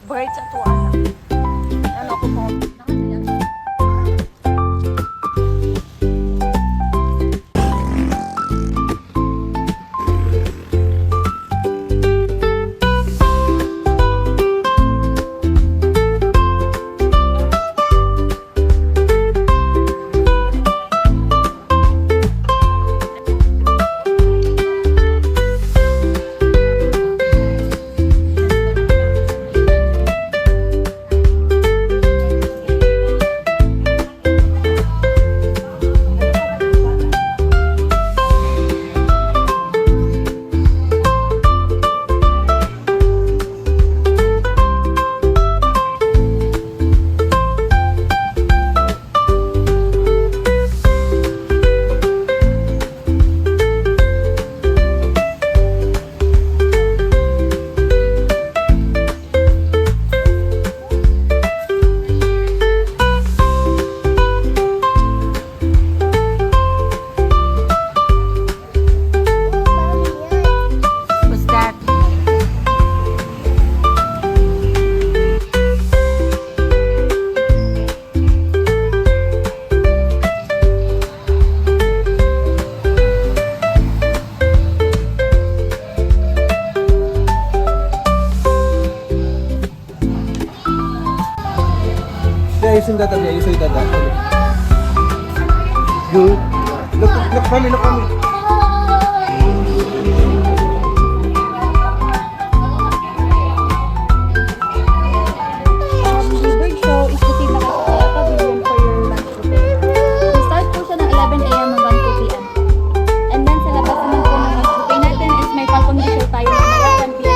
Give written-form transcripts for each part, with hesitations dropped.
birds at wala. Ano ko po? Ayusin data niya, ayusin data. Good. Look kami. The bird show is received na kasi sa pavilion for your lunch buffet. So start po siya ng 11 a.m. hanggang 2 p.m. And then sa labas naman po ng lunch buffet natin is may falcon show tayo na mga 10 p.m.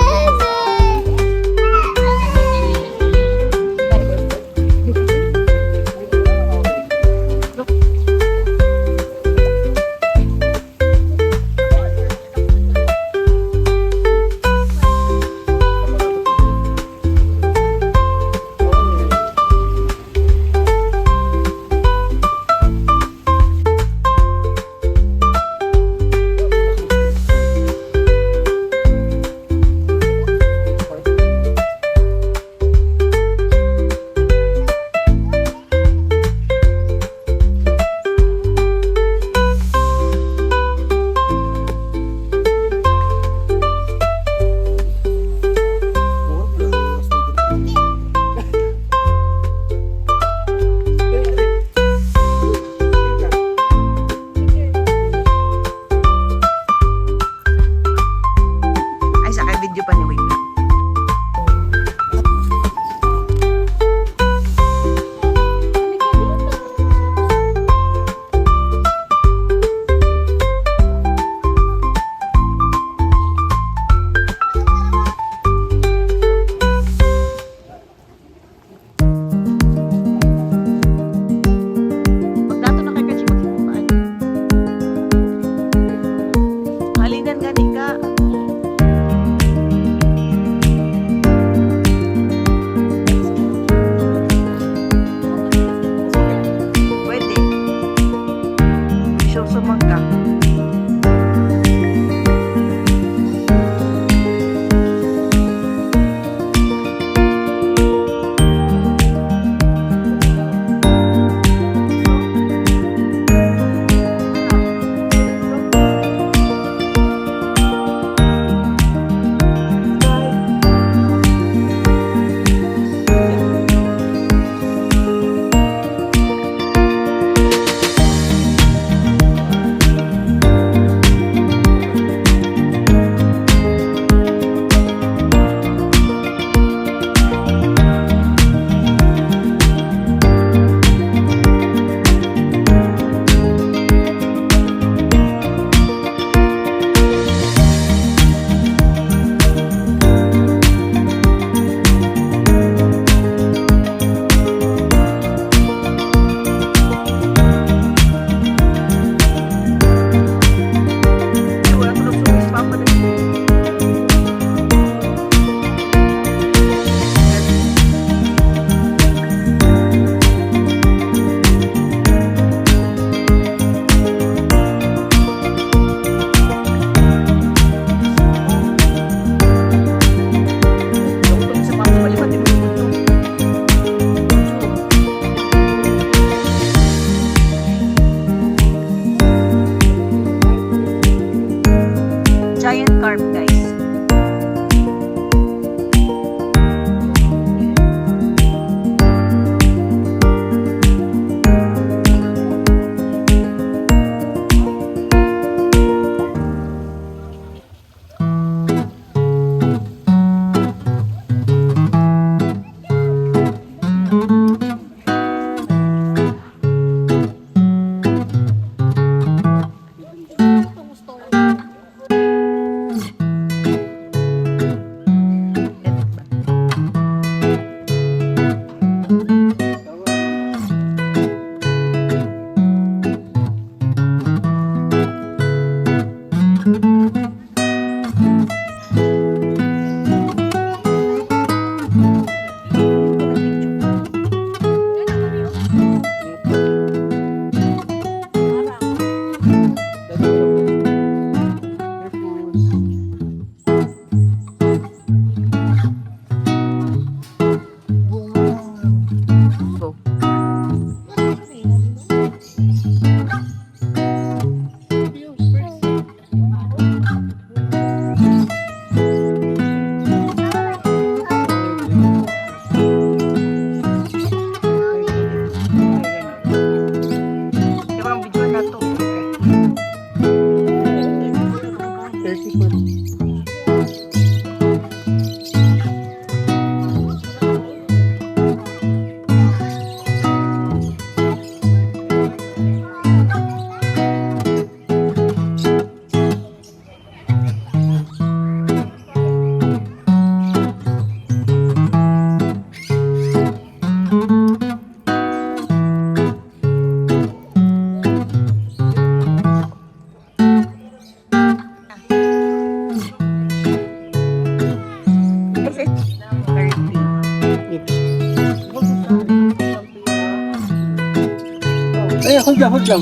Hold lang, hold lang.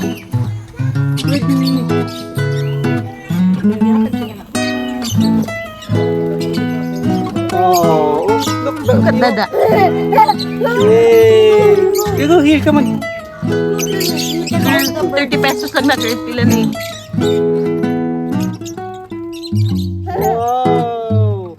Ready. Oh, look, Look at Dada. Yay! You go here, come on. 30 pesos lang na pila na eh. Wow!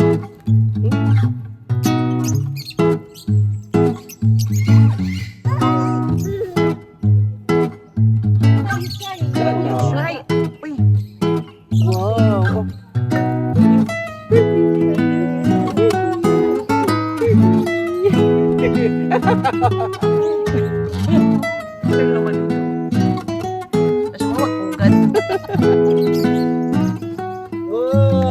Right. Uy. Wow! Sir naman ito. Tapos mo magpunggan. Wow!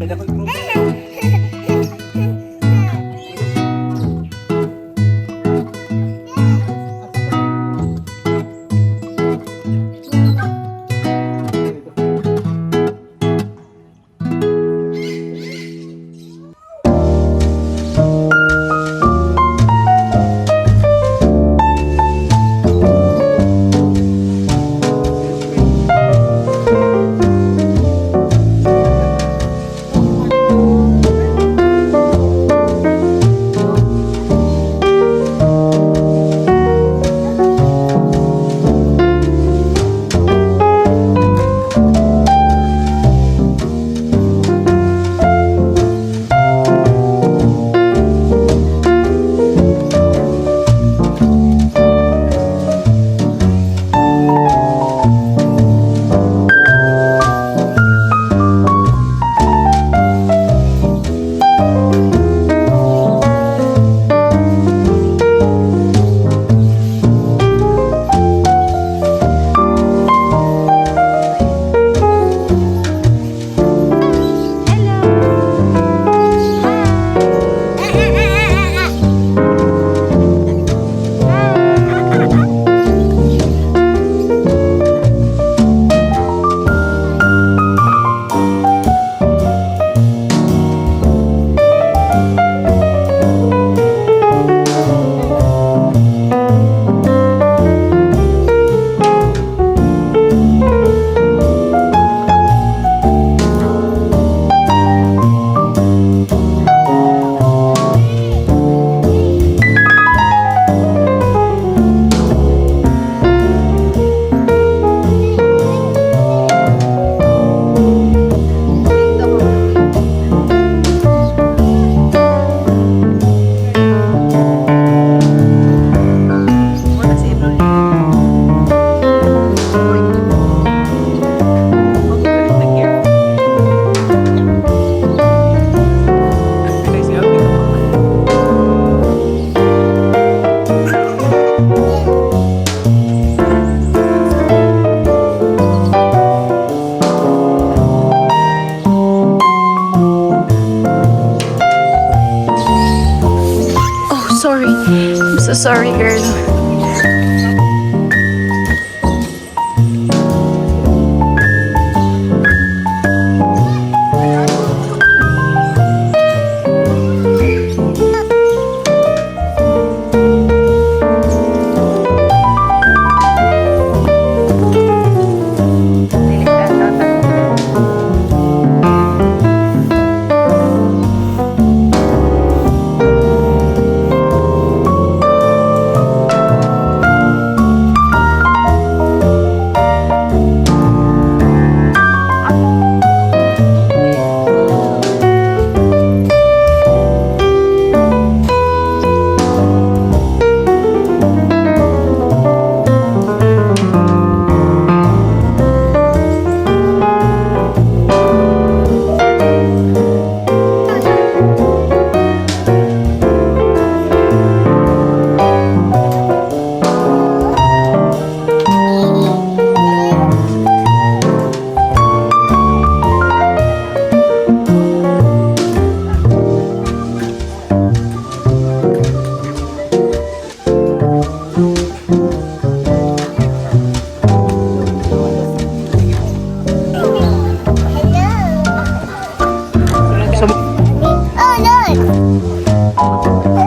So sorry, girl.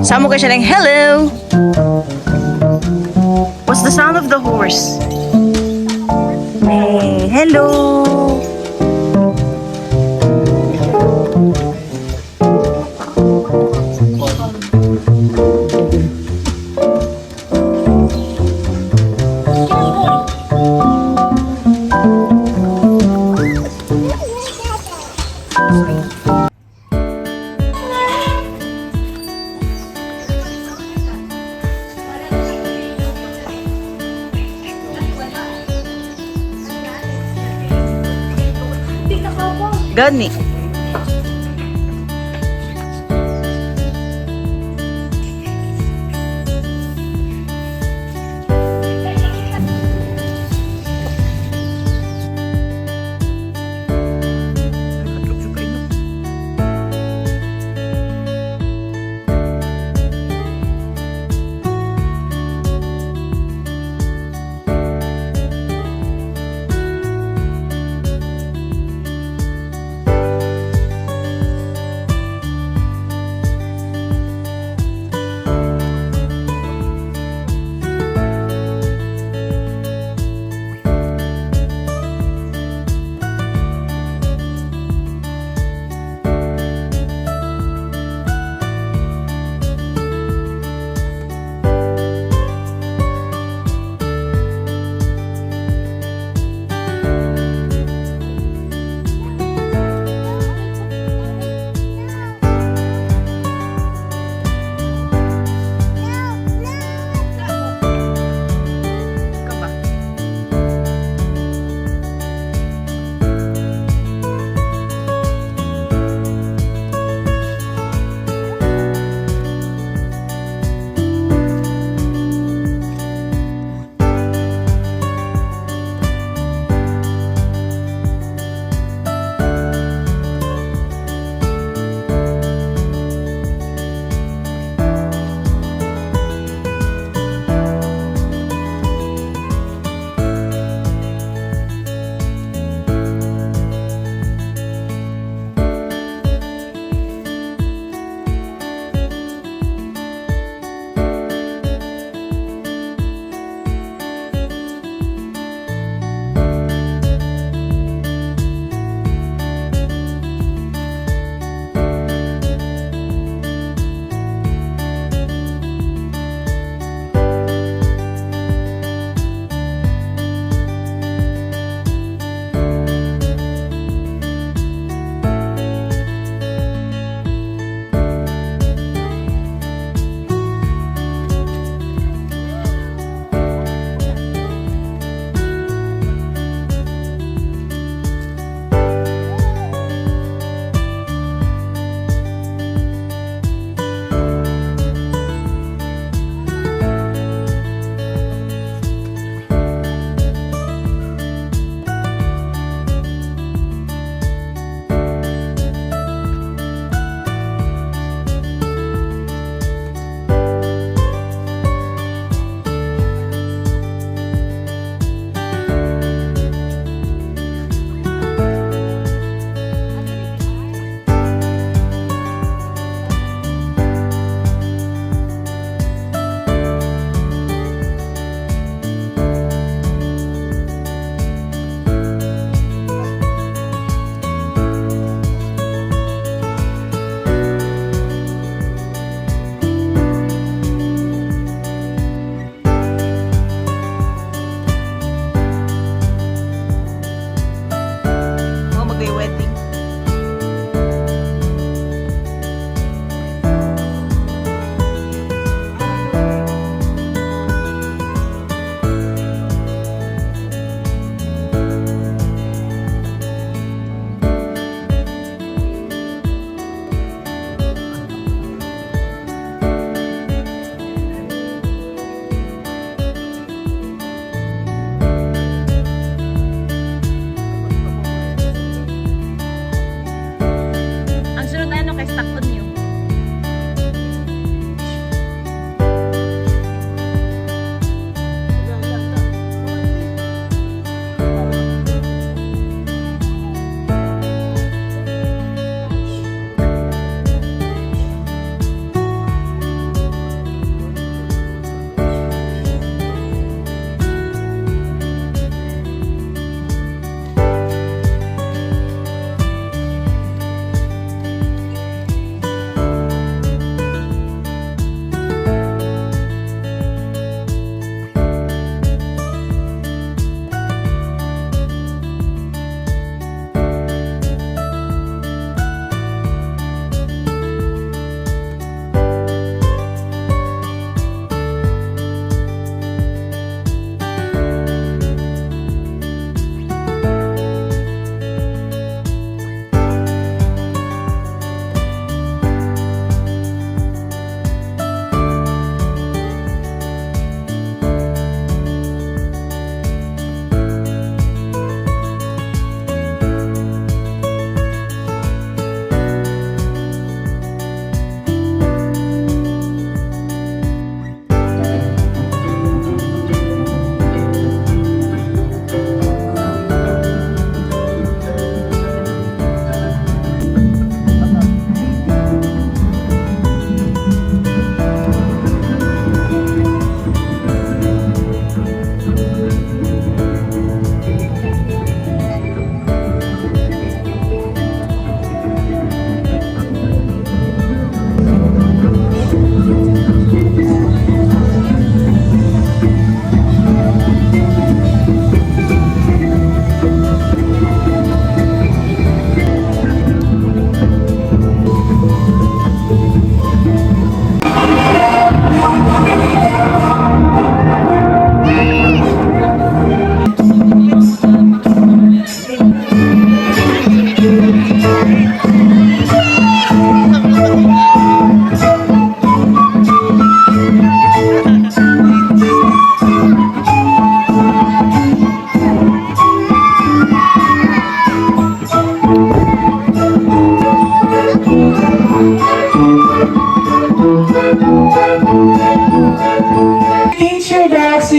Samo ka siya ng hello. What's the sound of the horse? Hey, hello. Gani.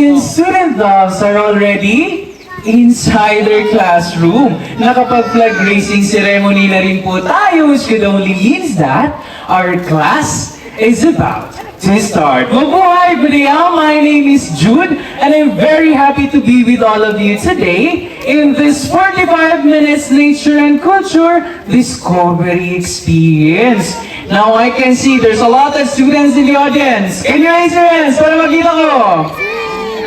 since student dogs are already inside their classroom, nakapag-flag raising ceremony na rin po tayo, which could only means that our class is about to start. Mabuhay Bria! My name is Jude, and I'm very happy to be with all of you today in this 45 minutes nature and culture discovery experience. Now I can see there's a lot of students in the audience. Can you raise your hands para makita ko?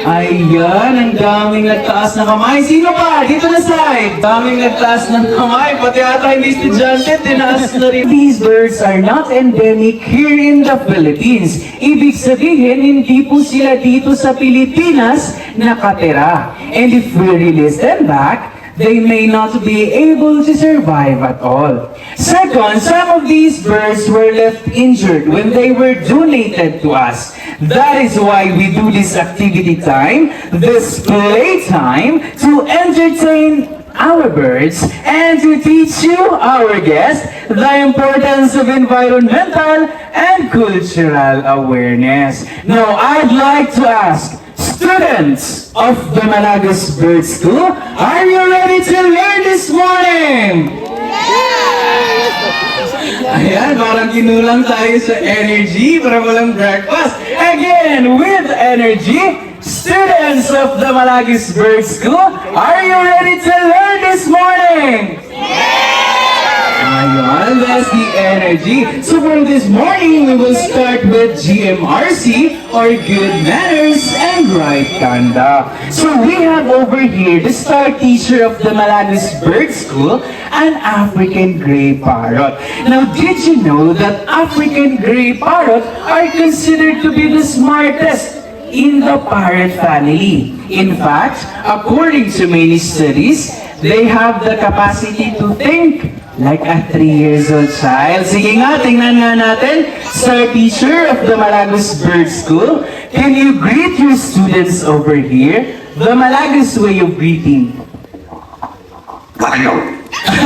Ayan, ang daming nagtaas na kamay. Sino pa? Dito na side. Daming nagtaas ng kamay. Pati ata hindi estudyante, tinaas na rin. These birds are not endemic here in the Philippines. Ibig sabihin, hindi po sila dito sa Pilipinas nakatira. And if we release them back, they may not be able to survive at all. Second, some of these birds were left injured when they were donated to us. That is why we do this activity time, this play time, to entertain our birds and to teach you, our guests, the importance of environmental and cultural awareness. Now, I'd like to ask, students of the Malagos Bird School, are you ready to learn this morning? Ayan, parang kinulang tayo sa energy para walang breakfast. Again, with energy, students of the Malagos Bird School, are you ready to learn this morning? Ayan, that's the energy. So for this morning, we will start with GMRC, or Good Manners and Right Conduct. So we have over here the star teacher of the Malagos Bird School, an African Grey Parrot. Now, did you know that African Grey Parrot are considered to be the smartest in the parrot family? In fact, according to many studies, they have the capacity to think like a 3-year-old child. Sige nga, tingnan nga natin. Star teacher of the Malagos Bird School, can you greet your students over here? The Malagos way of greeting.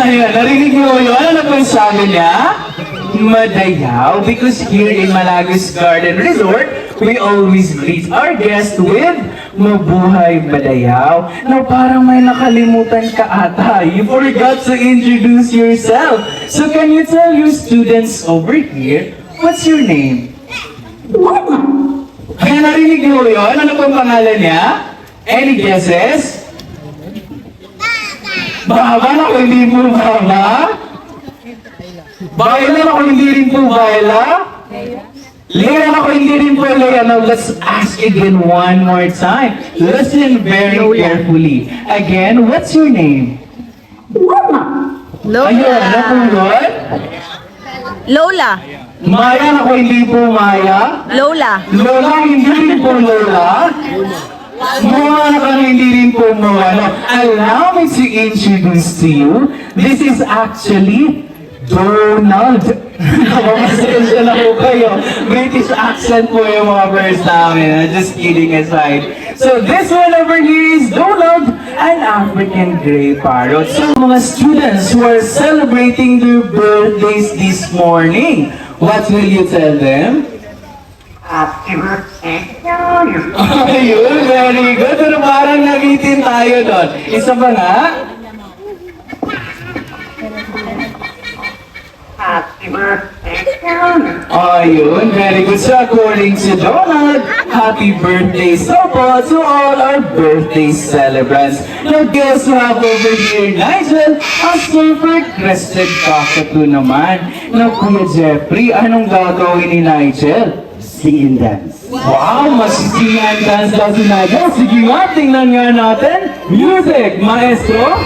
Ayan, narinig mo yun? Ano po yung sabi niya? Madayaw. Because here in Malagos Garden Resort, we always greet our guests with Mabuhay Madayaw. Now, parang may nakalimutan ka ata. You forgot to introduce yourself. So, can you tell your students over here, what's your name? Kaya narinig mo yun? Ano pong pangalan niya? Any guesses? Baba na kung hindi po baba? Baila na kung hindi rin po baila? Leia na kung hindi rin po Leia. Now, let's ask again one more time. Listen very carefully. Again, what's your name? Lola. Ayun, napulot? Lola. Maya na kung hindi po Maya? Lola. Lola, hindi rin po Lola? Mukha na ka hindi rin po Moana. Allow me to introduce to you, this is actually Donald. Nakapasensya na po kayo. British accent po yung mga birds namin. Just kidding aside. So this one over here is Donald, an African Grey Parrot. So mga students who are celebrating their birthdays this morning, what will you tell them? Happy birthday. Ayun, very good. Pero parang nabitin tayo doon. Isa pa nga? Happy birthday. Ayun, very good. So according to Donald, happy birthday so po to all our birthday celebrants. Now guess who have over here, Nigel? A super crested cockatoo naman. Now Kuya Jeffrey, anong gagawin ni Nigel? Sing and dance. Wow, mag-sing and dance daw si Nigel. Sige nga, tingnan nga natin. Music, maestro.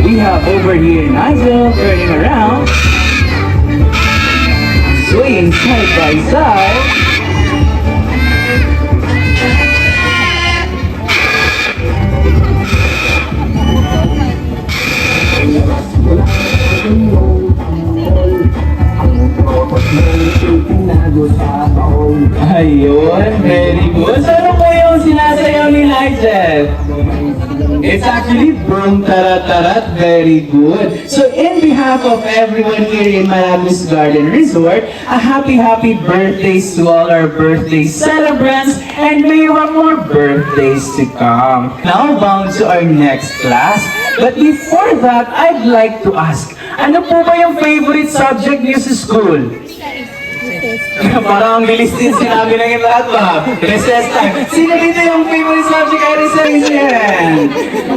We have over here Nigel turning around, swaying side by side. Ayun, very good. So ano po yung sinasayaw ni Nigel? It's actually boom tarat tarat, very good. So in behalf of everyone here in Malagos Garden Resort, a happy birthdays to all our birthday celebrants, and may you have more birthdays to come. Now bound to our next class. But before that, I'd like to ask, ano po ba yung favorite subject niyo sa school? Parang ang bilis din sinabi ng lahat ba? Recess time. Sino dito yung favorite subject ay recess yan?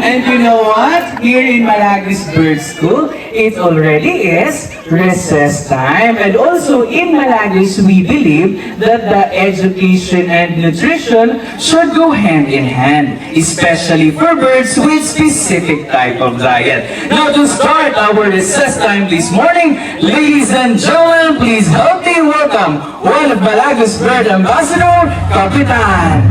And you know what? Here in Malagos Bird School, it already is recess time. And also in Malagos, we believe that the education and nutrition should go hand in hand, especially for birds with specific type of diet. Now to start our recess time this morning, ladies and gentlemen, please help me welcome one of Malagos Bird Ambassador, Kapitan.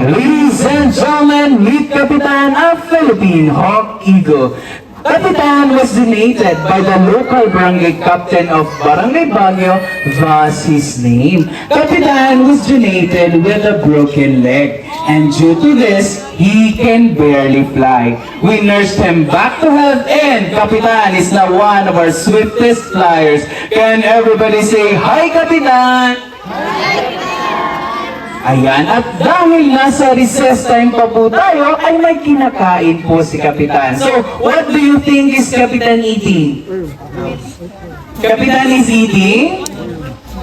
Ladies and gentlemen, meet Kapitan of Philippine Hawk Eagle. Kapitan was donated by the local barangay captain of Barangay Baguio, thus his name. Kapitan was donated with a broken leg, and due to this, he can barely fly. We nursed him back to health, and Kapitan is now one of our swiftest flyers. Can everybody say, "Hi, Kapitan"? Ayan, at dahil nasa recess time pa po tayo, ay may kinakain po si Kapitan. So, what do you think is Kapitan eating? Kapitan is eating?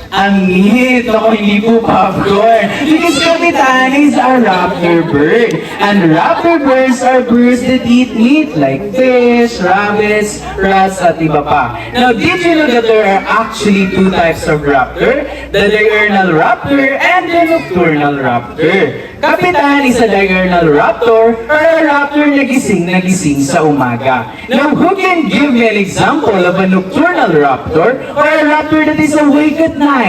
Ang meat, ako hindi po popcorn. Because Kapitan is a raptor bird. And raptor birds are birds that eat meat like fish, rabbits, rats, at iba pa. Now, did you know that there are actually two types of raptor? The diurnal raptor and the nocturnal raptor. Kapitan is a diurnal raptor or a raptor na gising sa umaga. Now, who can give me an example of a nocturnal raptor or a raptor that is awake at night?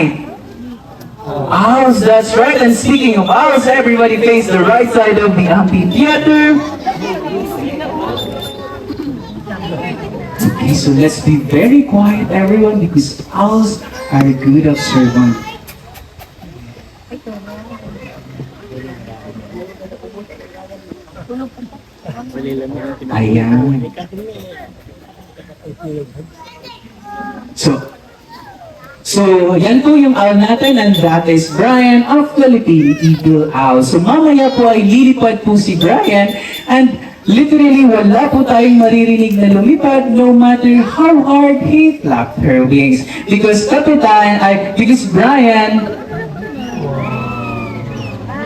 Owls, that's right. And speaking of owls, everybody face the right side of the amphitheater. Okay, so let's be very quiet, everyone, because owls are a good observant. Ayan. So, yan po yung owl natin, and that is Brian of Philippine Eagle Owl. So, mamaya po ay lilipad po si Brian, and literally wala po tayong maririnig na lumipad no matter how hard he flapped her wings. Because Brian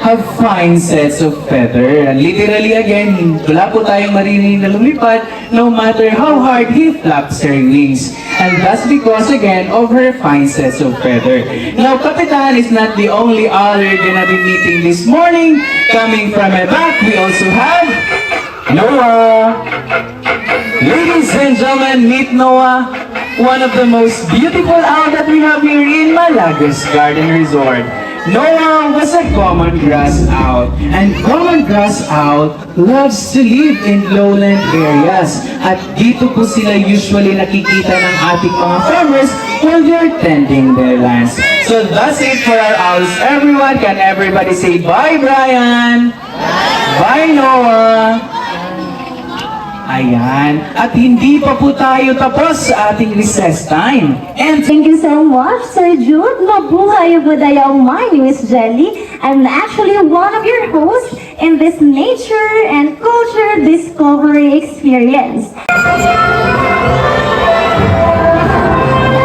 have fine sets of feather. And literally again, wala po tayong maririnig na lumipad no matter how hard he flaps her wings. And that's because again of her fine sets of feather. Now, Kapitan is not the only owl we're gonna be meeting this morning. Coming from my back, we also have Noah. Ladies and gentlemen, meet Noah, one of the most beautiful owls that we have here in Malagos Garden Resort. Noah was a common grass owl, and common grass owl loves to live in lowland areas. At dito po sila usually nakikita ng ating mga farmers while they're tending their lands. So that's it for our owls, everyone. Can everybody say bye, Brian? Bye, Noah. Ayan. At hindi pa po tayo tapos sa ating recess time. And thank you so much, Sir Jude. Mabuhay budaya. My name is Jelly. I'm actually one of your hosts in this nature and culture discovery experience.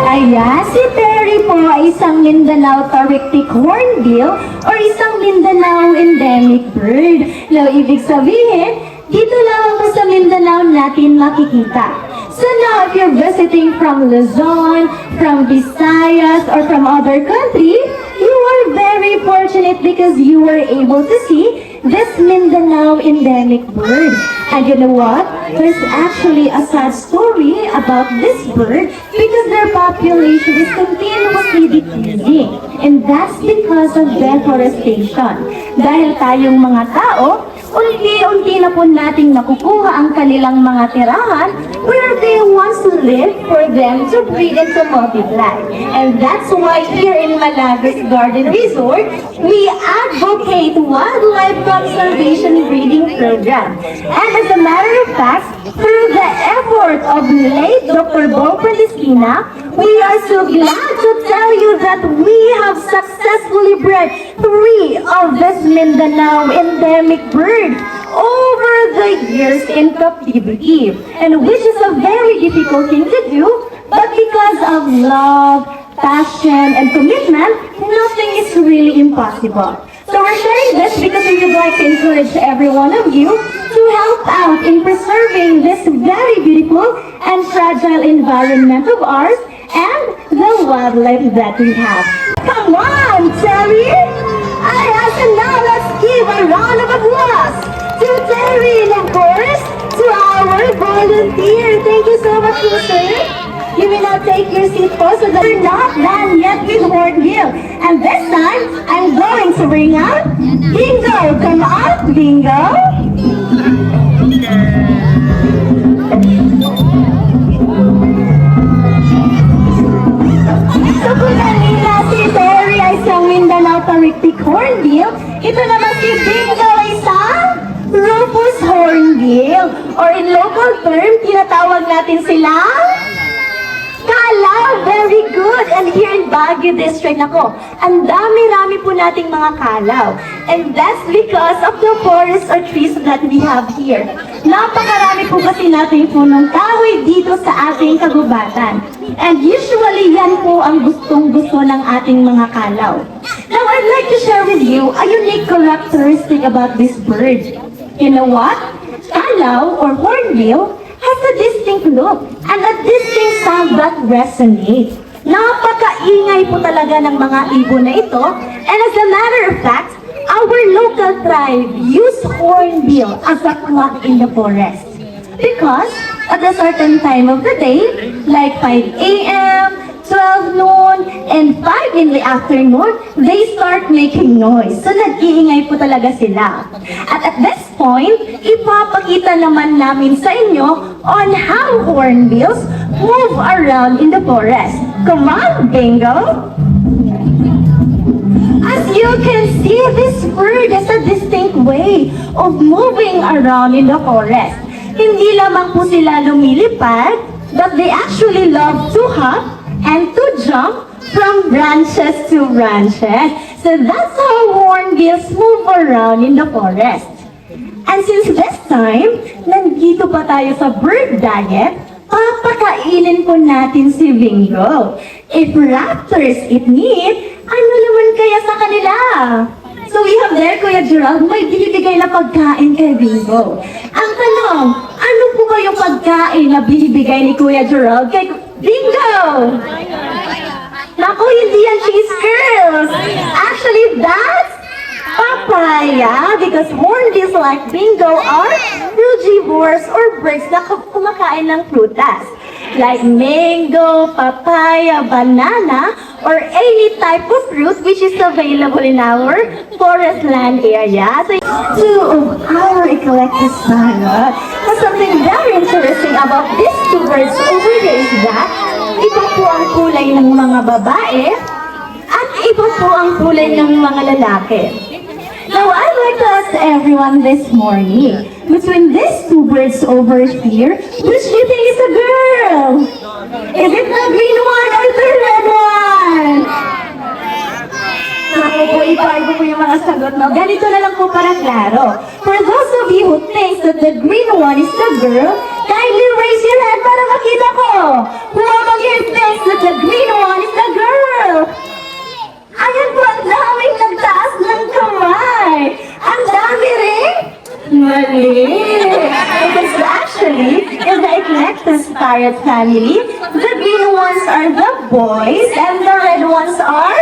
Ayan, si Terry po ay isang Mindanao Tarictic Hornbill or isang Mindanao endemic bird. Now, ibig sabihin, dito lang po sa Mindanao natin makikita. So now, if you're visiting from Luzon, from Visayas, or from other country, you are very fortunate because you were able to see this Mindanao endemic bird. And you know what? There's actually a sad story about this bird because their population is continuously decreasing. And that's because of deforestation. Dahil tayong mga tao, unti-unti na po nating nakukuha ang kanilang mga tirahan where they want to live for them to breed and to multiply. And that's why here in Malagos Garden Resort, we advocate wildlife conservation breeding program. And as a matter of fact, through the effort of late Dr. Bo Prandestina, we are so glad to tell you that we have successfully bred 3 of this Mindanao endemic bird over the years in captivity, and which is a very difficult thing to do, but because of love, passion, and commitment, nothing is really impossible. So we're sharing this because we would like to encourage every one of you to help out in preserving this very beautiful and fragile environment of ours and the wildlife that we have. Come on, Terry! And now let's give a round of applause to Terry and of course to our volunteer. Thank you so much, sir. You may now take your seat po so that we're not done yet with Hornbill. And this time, I'm going to bring out Bingo. Come on, Bingo. So kung kanina si Terry ay isang Mindanao Tarictic Hornbill, ito naman si Bingo ay isang Rufous Hornbill. Or in local term, tinatawag natin silang kalaw. Very good. And here in Baguio District, nako, ang dami-rami po nating mga kalaw. And that's because of the forests or trees that we have here. Napakarami po kasi natin punong kahoy dito sa ating kagubatan. And usually, yan po ang gustong-gusto ng ating mga kalaw. Now, I'd like to share with you a unique characteristic about this bird. You know what? Kalaw or hornbill has a distinct look and a distinct sound that resonates. Napakaingay po talaga ng mga ibon na ito. And as a matter of fact, our local tribe use hornbill as a clock in the forest. Because at a certain time of the day, like 5 a.m., 12 noon, and 5 in the afternoon, they start making noise. So nag-iingay po talaga sila. At this point, ipapakita naman namin sa inyo on how hornbills move around in the forest. Come on, Bingo! As you can see, this bird has a distinct way of moving around in the forest. Hindi lamang po sila lumilipad, but they actually love to hop and to jump from branches to branches. So that's how hornbills move around in the forest. And since this time, nandito pa tayo sa bird diet, papakainin po natin si Bingo. If raptors eat meat, ano naman kaya sa kanila? So we have there, Kuya Gerald, may binibigay na pagkain kay Bingo. Ang tanong, ano po ba yung pagkain na binibigay ni Kuya Gerald kay Bingo? Naku, hindi yan cheese curls. Actually, that's papaya, because hornbills like Bingo are frugivores or birds na kumakain ng prutas. Like mango, papaya, banana, or any type of fruit which is available in our forest land area. So, two of our eclectus parrot. Now, something very interesting about these two birds over here is that iba po ang kulay ng mga babae at iba po ang kulay ng mga lalaki. Now, I'd like to ask everyone this morning, between these two birds over here, which do you think is a girl? Is it the green one or the red one? Ako po, iba-iba po yung mga sagot, no? Ganito na lang po para klaro. For those of you who think that the green one is the girl, kindly raise your hand para makita ko. Who among you thinks that the green one is the girl? Ayan po, ang daming nagtaas ng kamay. Ang dami rin. Mali. Because actually, in the eclectus parrot family, the green ones are the boys and the red ones are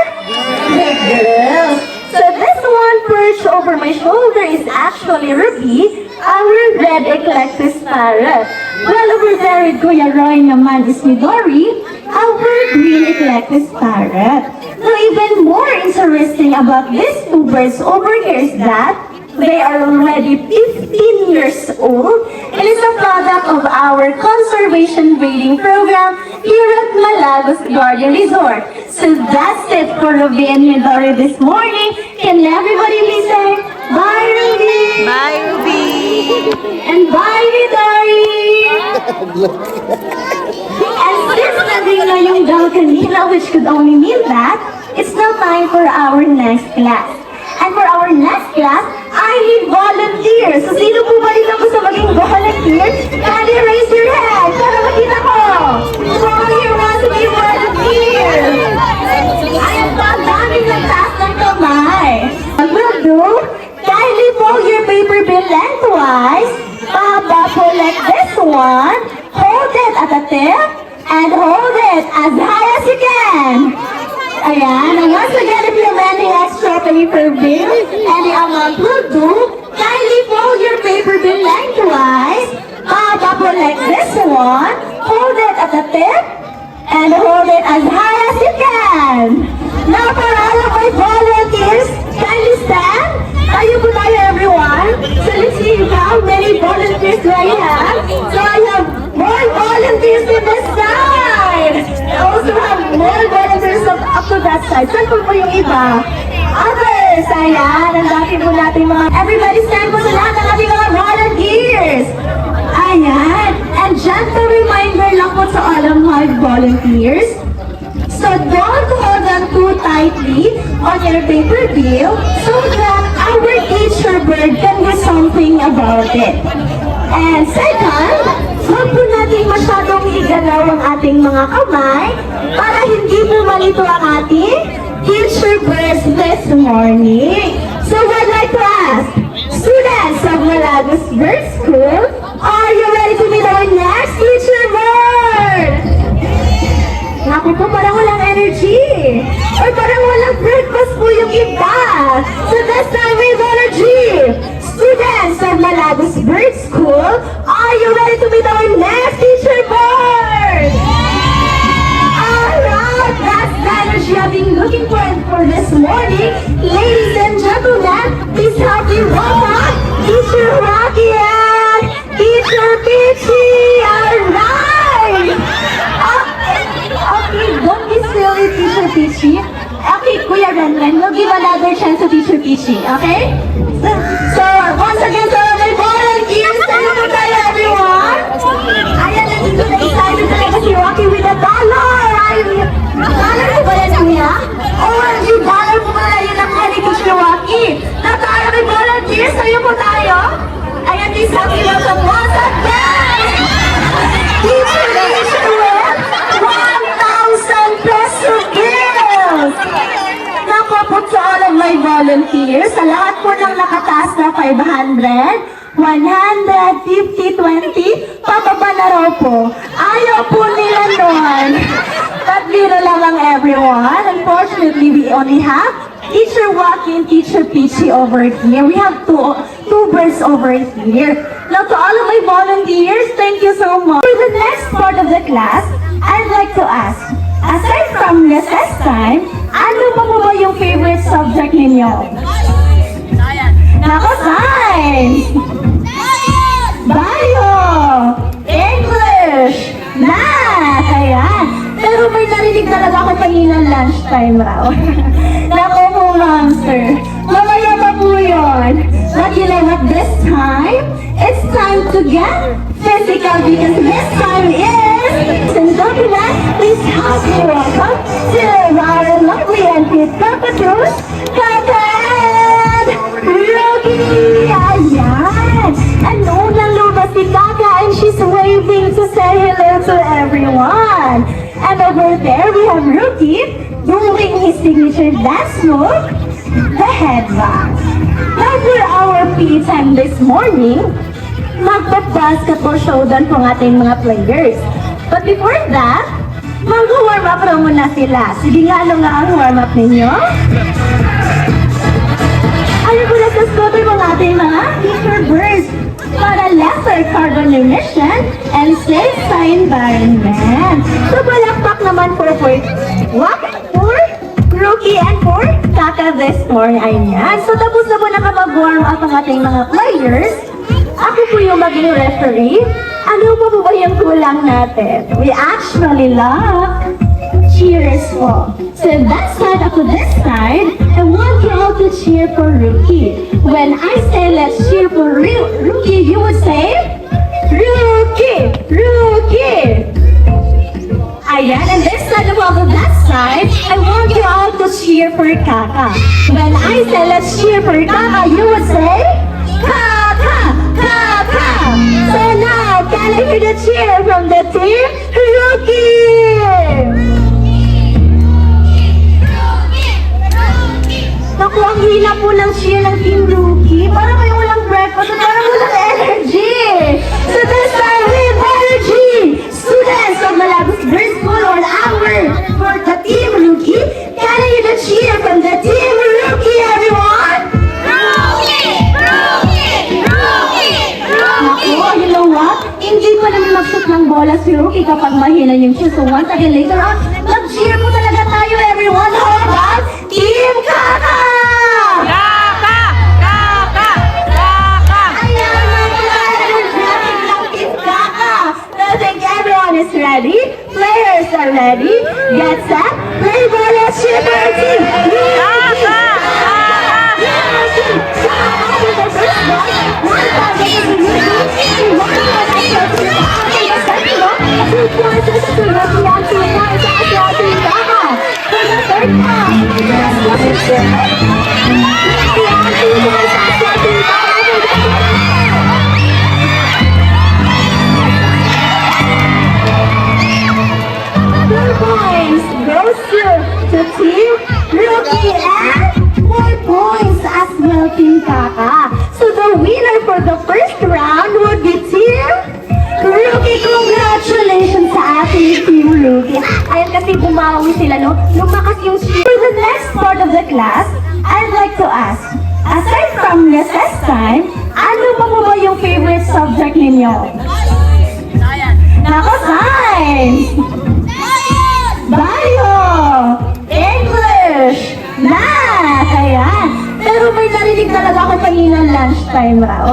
the girls. So this one perched over my shoulder is actually Ruby, our red eclectus parrot. Well, over there with Kuya Roy naman is Midori, our green eclectus parrot. So even more interesting about these two birds over here is that They are already 15 years old. It is a product of our conservation breeding program here at Malagos Garden Resort. So that's it for Ruby and Midori this morning. Can everybody please say bye, Ruby? Bye, Ruby! And bye, Midori! And since nandito na yung daw kanina, which could only mean that, it's now time for our next class. And for our next class, I need volunteers. So sino po ba rin ang gusto maging volunteer? Can you raise your hand para makita ko? So here wants to be volunteer. Ayan po, ang daming nagtaas ng kamay. What we'll do, kindly fold your paper bill lengthwise. Pahaba po like this one. Hold it at the tip and hold it as high as you can. Ayan, and once again, if you have any extra paper bill, any amount will do, kindly fold your paper bill lengthwise. Pahaba po like this one. Hold it at the tip and hold it as high as you can. Now for all of my volunteers, kindly stand. Tayo po tayo, everyone. So let's see how many volunteers do I have. So I have more volunteers in this side. I also have more volunteers up to that side. Saan po yung iba? Others! Ayan, ang dami po natin mga... Everybody stand po sa lahat ng ating mga volunteers. Ayan. And gentle reminder lang po to all of my volunteers. So don't hold on too tightly on your paper bill so that our teacher bird can do something about it. And second, huwag po natin masyadong igalaw ang ating mga kamay para hindi po malito ang ating teacher birds this morning. So I'd like to ask, students of Malagos Bird School, are you ready to meet our next teacher bird? Naku po, parang walang energy. Or parang walang breakfast po yung iba. So this time with energy. Students of Malagos Bird School, are you ready to meet our next teacher bird? Alright, that's the energy I've been looking for this morning. Ladies and gentlemen, please help me welcome Teacher Rocky and Teacher Peachy. Alright! Okay, don't be silly, Teacher Peachy. Okay, Kuya Renren, we'll give another chance to Teacher Peachy, okay? So, once again, so may volunteers, tayo po tayo, everyone. Ayan, nandito na excited talaga si Rocky with a dollar. Dollar po ba yan, Kuya? Or yung dollar po pala yun ang ni Teacher Rocky. Na tayo may volunteers, tayo po tayo. Ayan, please help me welcome once again. Teacher with 1,000 peso bills! Naku po to all of my volunteers, sa lahat po ng nakataas na 500, 100, 50, 20, pababa na raw po. Ayaw po nila nun. Tatlilo lang ang everyone. Unfortunately, we only have Teacher Joaquin, Teacher Peachy over here. We have two birds over here. Now to all of my volunteers, thank you so much. For the next part of the class, I'd like to ask, aside from recess time, ano pa po ba yung favorite subject ninyo? Nako, science! Bio! English! Math! Ayan! Pero may narinig talaga ako kanina lunchtime raw. Nako po, monster! Mamaya pa po yun! But you know what, this time, it's time to get physical because this time is... And don't you know, please help me welcome to our lovely and cute cockatoos, Kaka and Rocky! Ayan! And unang lumabas si Kaka and she's waving to say hello to everyone. And over there we have Rookie doing his signature dance move, the headbang. Now for our PE time this morning, magpa-basketball showdown po ng ating mga players. But before that, mag-warm up raw muna sila. Sige nga, ano nga ang warm up ninyo? Ano po na sa scooter mga ating mga teacher birds para lesser carbon emission and safe sa environment. So, balakpak naman po for Rocky and for Kaka Kaka this morning. Ayan. So tapos na po nakamag-warm up ang ating mga players. Ako po yung maging referee. Ano pa po ba yung kulang natin? We actually love cheers po. So that side ako this side, I want you all to cheer for Rookie. When I say let's cheer for Rookie, you would say, Rookie! Rookie! Ayan, and this side of that side, I want you all to cheer for Kaka. When I say let's cheer for Kaka, you would say, Kaka! Kaka! So now, can I hear the cheer from the team? Rookie! Naku, ang hina po ng cheer ng Team Rookie. Parang kayo walang breakfast at parang walang energy. So this time with energy, students of Malagos Girls School on our for the Team Rookie. Can I hear the cheer from the Team Rookie, everyone? Rookie! Rookie! Rookie! Naku, you know what? Hindi pa naman mag-shoot ng bola si Rookie kapag mahina yung cheer. So once again, later on, mag-cheer po talaga tayo, everyone. How about Team Kaka? Kaka! Kaka! Kaka! Ayan, mga energetic ng Team Kaka. So I think everyone is ready. Players are ready. Get set. Play ball. Let's cheer for the team. Kaka! Goes to Team Rookie and 4 points as well, Team Kaka. So the winner for the first round would be Team Rookie. Congratulations sa ating Team Rookie. Ayan kasi bumawi sila, no? Lumakas yung cheer. For the next part of the class, I'd like to ask, aside from recess time, ano pa mo ba yung favorite subject ninyo? Nako, science! Bio! English! Math! Ayan. Pero may narinig talaga ako kanina lunchtime raw.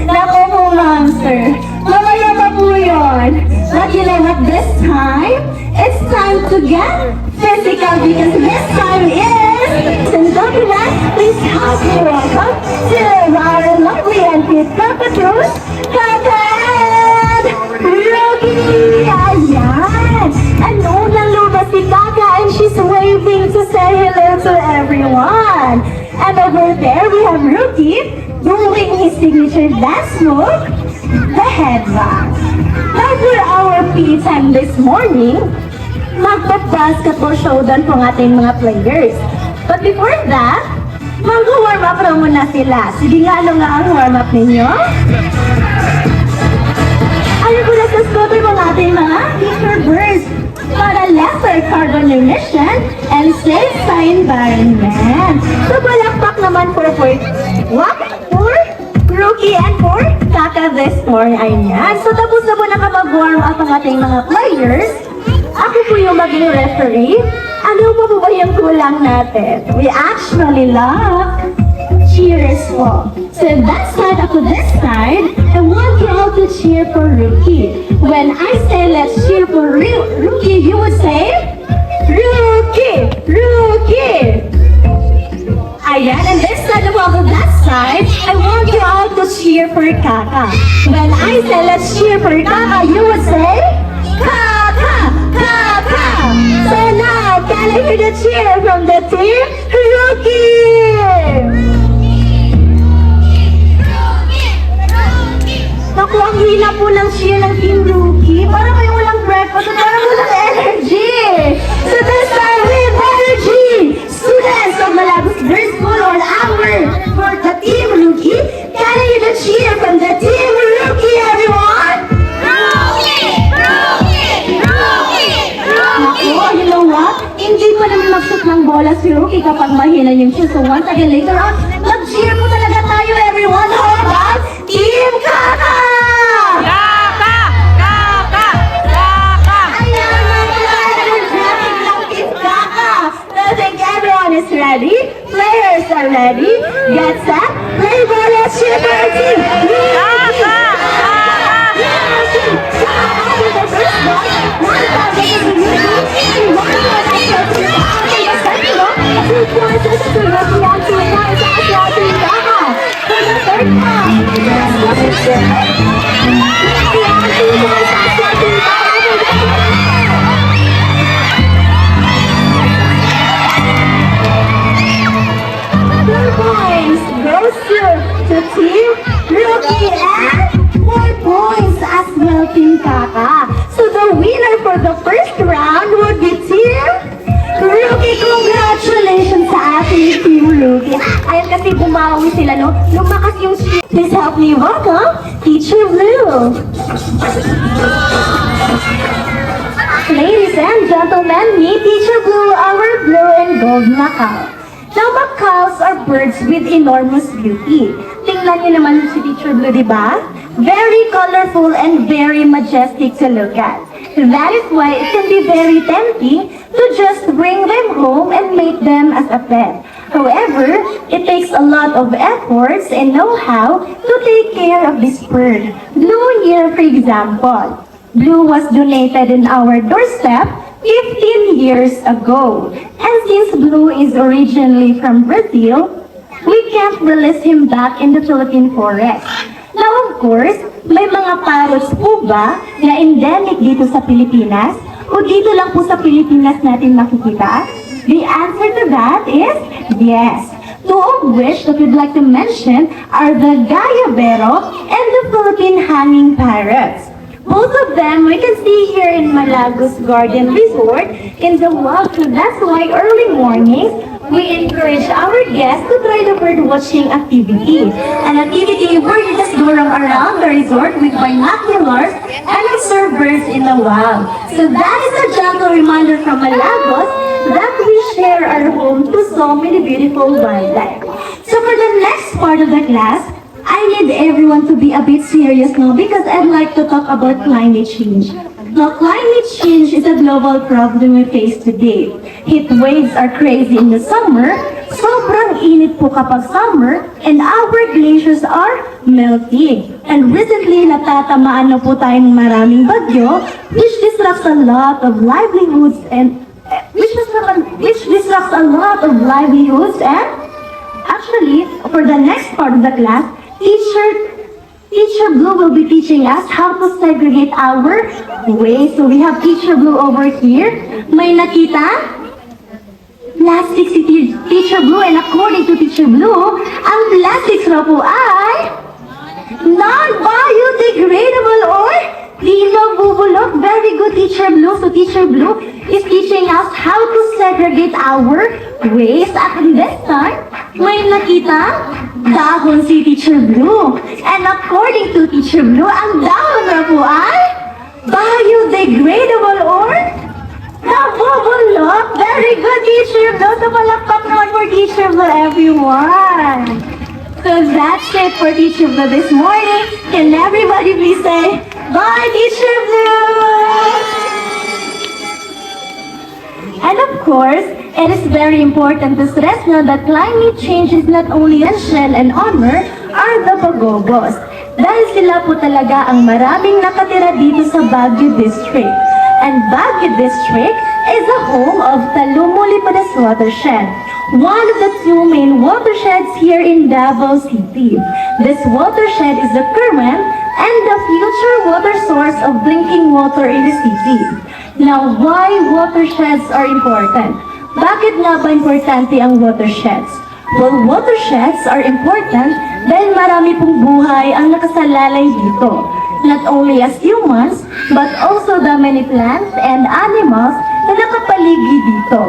Nako po, monster. Mamaya pa po yun. But you know what, this time, it's time to get physical because this time is... And don't be that, please help me welcome to our lovely and cute cockatoos, Kaka and Rookie! Ayan! Ano nang lumabas si Kaka and she's waving to say hello to everyone. And over there we have Rookie doing his signature dance move, the headbang. Now for our PE time this morning, magpa-basketball showdown po ng ating mga players. But before that, mag-warm up raw muna sila. Sige nga, ano nga ang warm up ninyo? Ano po na sa scooter po ng ating mga teacher birds para lesser carbon emission and safe sa environment. So palakpak naman for Rookie and for Kaka this morning. Ayan. So tapos na po nakamag-warm up ang ating mga players. Ako po yung maging referee. Ano pa po ba yung kulang natin? We actually love cheers po. So that side ako this side, I want you all to cheer for Rookie. When I say let's cheer for Rookie, you would say, Rookie! Rookie! Ayan, and this side of that side, I want you all to cheer for Kaka. When I say let's cheer for Kaka, you would say, Kaka! Kaka! So now, can I hear the cheer from the team? Rookie! Naku, ang hina po ng cheer ng Team Rookie. Parang kayo walang breakfast at parang walang energy. So this time with energy, students of Malagos Girls School on our for the Team Rookie. Can I hear the cheer from the Team Rookie, everyone? Rookie! Rookie! Rookie! Rookie! Naku, you know what? Hindi pa naman mag-shoot ng bola si Rookie kapag mahina yung cheer. So once again, later on, mag-cheer po talaga tayo, everyone. How about Team Kaka? Kaka! Kaka! Kaka! Ayan, mga energetic ng Team Kaka. So I think everyone is ready. are ready, get set, play ball, let's cheer for our team! Kaka! Goes to Team Rookie and 4 points as well, Team Kaka. So the winner for the first round would be Team Rookie. Congratulations sa ating Team Rookie. Ayun kasi bumawi sila, no? Lumakas yung streak. Please help me welcome Teacher Blue. Ladies and gentlemen, meet Teacher Blue, our blue and gold macaw. Now, macaws are birds with enormous beauty. Tingnan niyo naman si Teacher Blue, di ba? Very colorful and very majestic to look at. That is why it can be very tempting to just bring them home and make them as a pet. However, it takes a lot of efforts and know-how to take care of this bird. Blue here, for example. Blue was donated in our doorstep 15 years ago. And since Blue is originally from Brazil, we can't release him back in the Philippine forest. Now, of course, may mga parrots po ba na endemic dito sa Pilipinas? O dito lang po sa Pilipinas natin makikita? The answer to that is yes. Two of which that we'd like to mention are the Gayabero and the Philippine hanging parrots. Both of them we can see here in Malagos Garden Resort in the wild. So that's why early mornings we encourage our guests to try the bird watching activity. An activity where you just go around the resort with binoculars and observe birds in the wild. So that is a gentle reminder from Malagos that we share our home to so many beautiful wildlife. So for the next part of the class, I need everyone to be a bit serious now because I'd like to talk about climate change. Now, climate change is a global problem we face today. Heat waves are crazy in the summer, sobrang init po kapag summer, and our glaciers are melting. And recently, natatamaan na po tayo ng maraming bagyo, which disrupts a lot of livelihoods and actually, for the next part of the class, Teacher Blue will be teaching us how to segregate our waste. So we have Teacher Blue over here. May nakita? Plastic si Teacher Blue, and according to Teacher Blue, ang plastics raw po ay non-biodegradable or di nabubulok. Very good, Teacher Blue. So Teacher Blue is teaching us how to segregate our waste. At this time, may nakita dahon si Teacher Blue. And according to Teacher Blue, ang dahon na po ay biodegradable or nabubulok. Very good, Teacher Blue. So palakpak naman for Teacher Blue, everyone. So that's it for Teacher Blue this morning. Can everybody please say, bye, Teacher Blue! And of course, it is very important to stress now that climate change is not only a shell and honor are the Bagogos. Dahil sila po talaga ang maraming nakatira dito sa Baguio District. And Baguio District is the home of Talumulipadas Watershed, one of the two main watersheds here in Davao City. This watershed is the current and the future water source of drinking water in the city. Now, why watersheds are important? Bakit nga ba importante ang watersheds? Well, watersheds are important dahil marami pong buhay ang nakasalalay dito. Not only as humans, but also the many plants and animals na nakapaligid dito.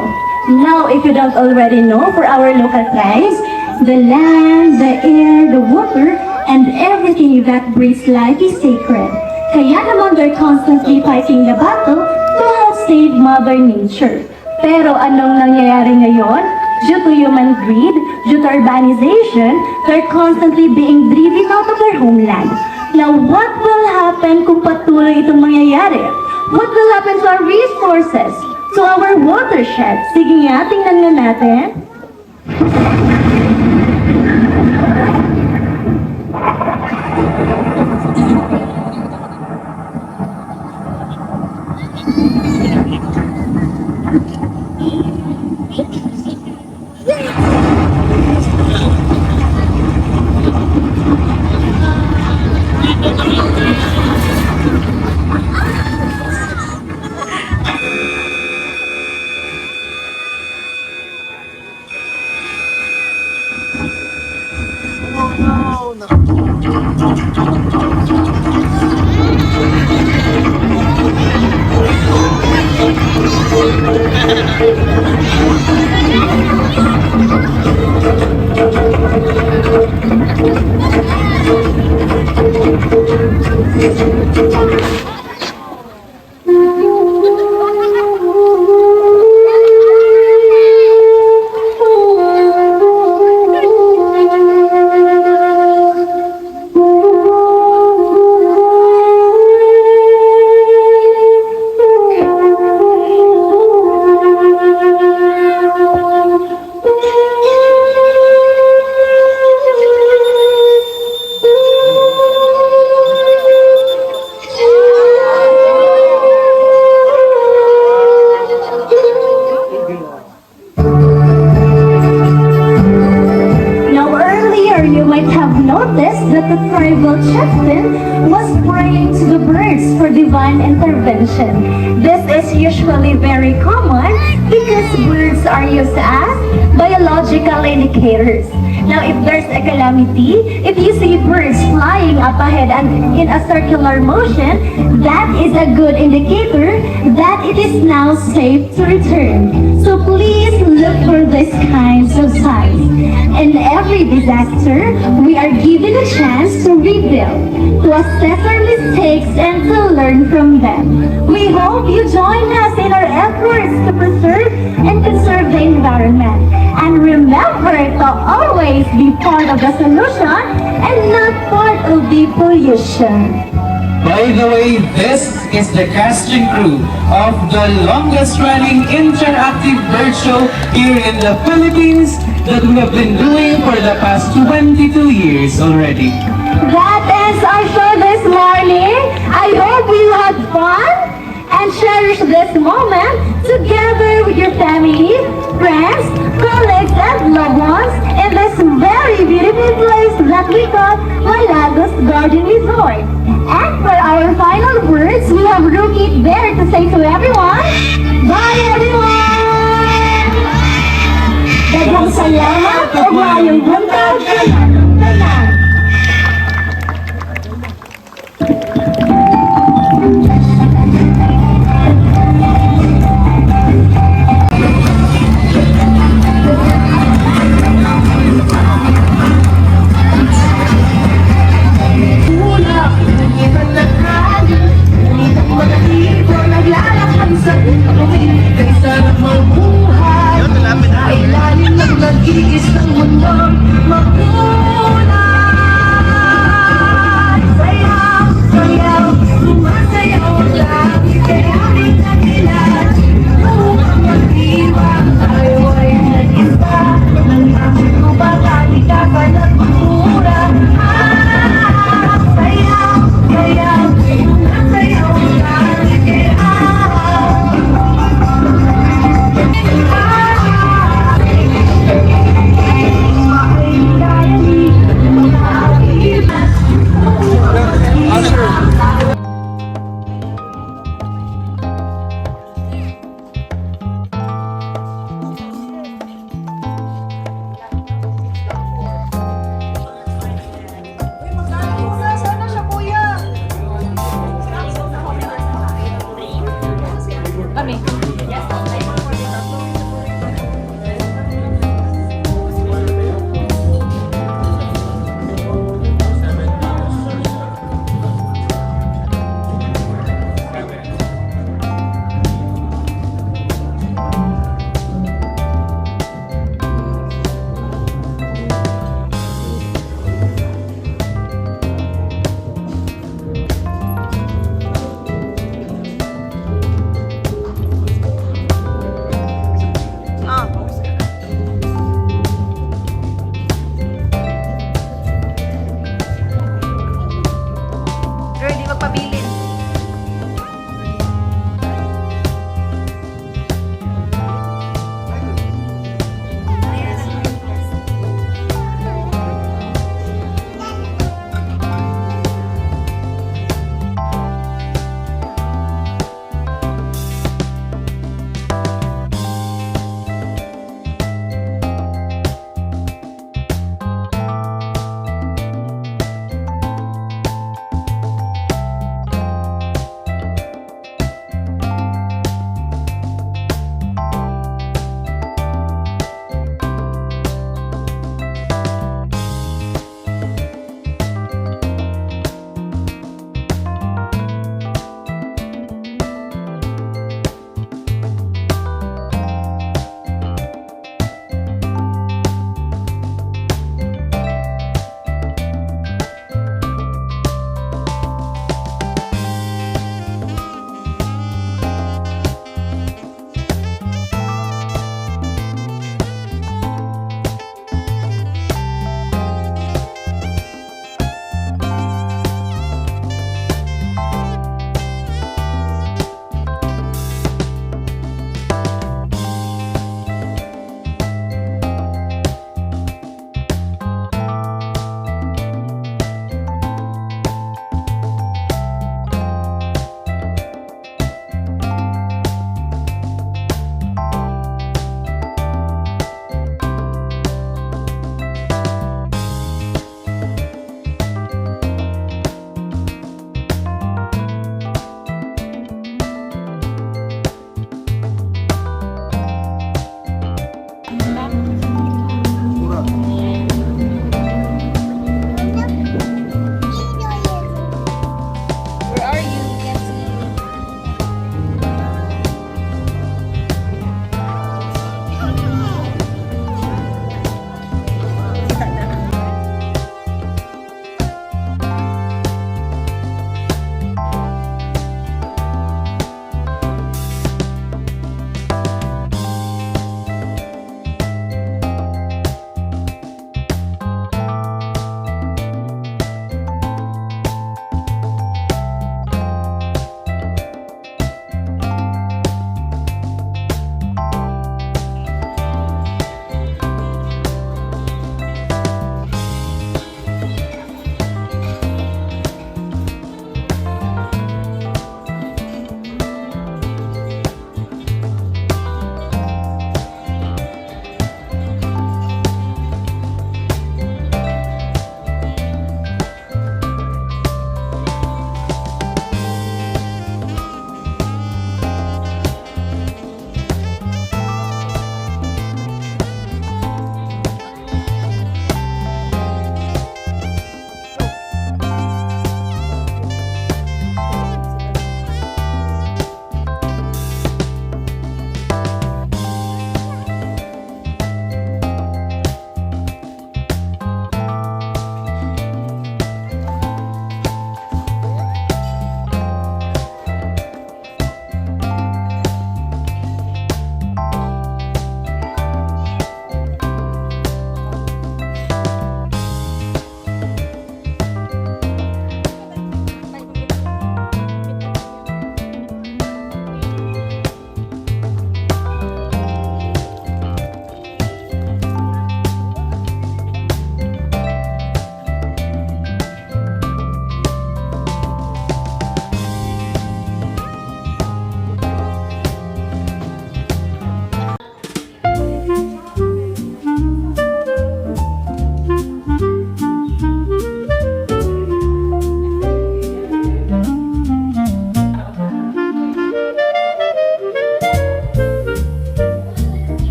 Now, if you don't already know, for our local tribes, the land, the air, the water, and everything that breathes life is sacred. Kaya naman they're constantly fighting the battle to help save Mother Nature. Pero anong nangyayari ngayon? Due to human greed, due to urbanization, they're constantly being driven out of their homeland. Now, what will happen kung patuloy itong mangyayari? What will happen to our resources? To our watershed? Sige nga, tingnan nga natin. Now earlier you might have noticed that the tribal chieftain was praying to the birds for divine intervention. This is usually very common because birds are used as biological indicators. Now if there's a calamity, if you see birds flying up ahead and in a circular motion, that is a good indicator that it is now safe to return. So please look for these kinds of signs. In every disaster, we are given a chance to rebuild, to assess our mistakes and to learn from them. We hope you join us in our efforts to preserve and conserve the environment. And remember to always be part of the solution and not part of the pollution. By the way, this is the casting crew of the longest running interactive bird show here in the Philippines that we have been doing for the past 22 years already. That ends our show this morning. I hope you had fun and cherish this moment together with your family, friends, colleagues, and loved ones in this very beautiful place that we call Malagos Garden Resort. And for our final words, we have Rookie there to say to everyone, bye everyone! Daghang salamat o mayong buntag kanang tanan. Ilalim ng nag-iis ng mundo, magulay.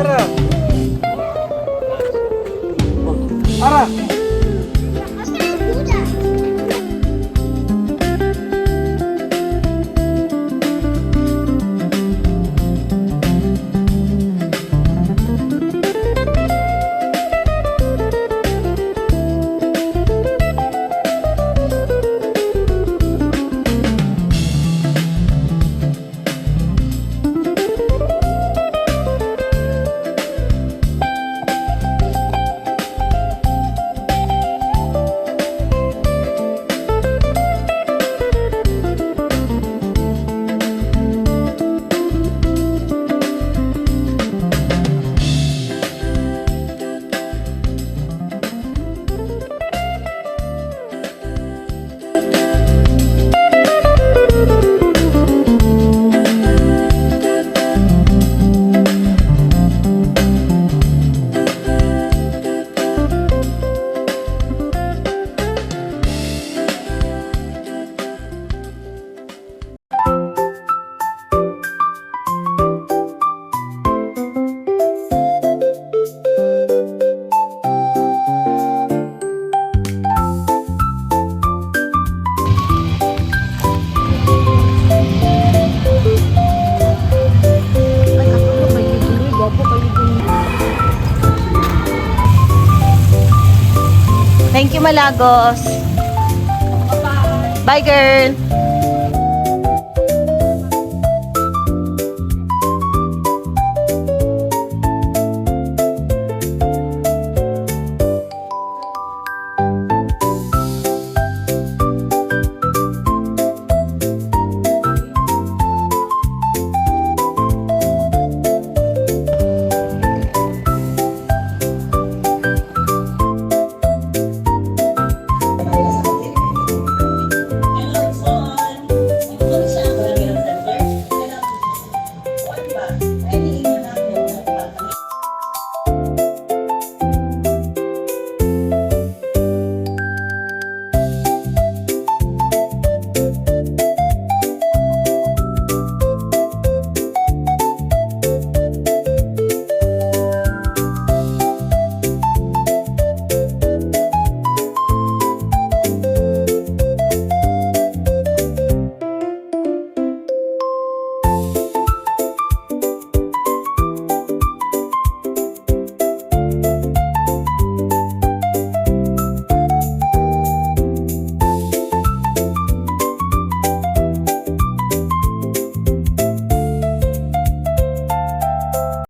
Arah! Arah! Thank you, Malagos. Bye, girl.